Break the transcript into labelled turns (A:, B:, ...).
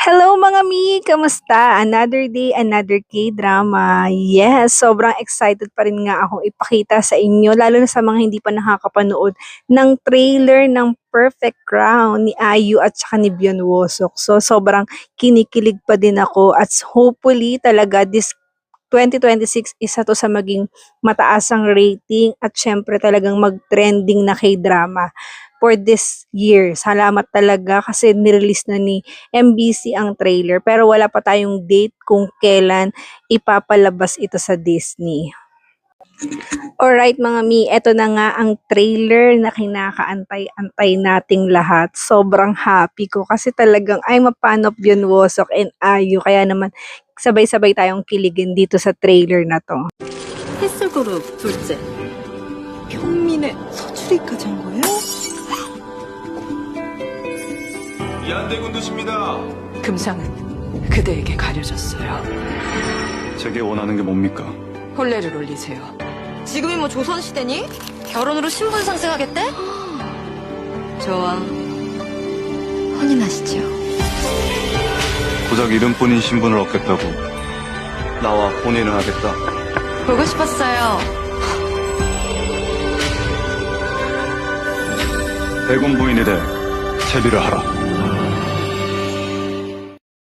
A: Hello mga mi! Kamusta? Another day, another K-drama. Yes, sobrang excited pa rin nga akong ipakita sa inyo, lalo na sa mga hindi pa nakakapanood ng trailer ng Perfect Crown ni Ayu at saka ni Byeon Wosok. So sobrang kinikilig pa din ako at hopefully talaga this 2026 isa to sa maging mataas ang rating at syempre talagang mag-trending na K-drama for this year. Salamat talaga kasi nirelease na ni MBC ang trailer pero wala pa tayong date kung kailan ipapalabas ito sa Disney. Alright mga mi, eto na nga ang trailer na kinakaantay-antay nating lahat. Sobrang happy ko kasi talagang I'm a fan of Byeon Wosok and Ayu. Kaya naman sabay-sabay tayong kiligin dito sa trailer na to.
B: 햇술그룹 둘째 경민의 서출이까지 한 거예요?
C: 이한대군 도십니다.
B: 금상은 그대에게 가려졌어요.
C: 제게 원하는 게 뭡니까?
B: 혼례를 올리세요.
D: 지금이 뭐 조선시대니? 결혼으로 신분 상승하겠대?
B: 저와
D: 혼인하시죠.
C: 고작 이름뿐인 신분을 얻겠다고 나와 혼인을 하겠다.
D: 보고 싶었어요.
C: 대군 부인이 돼 채비를 하라.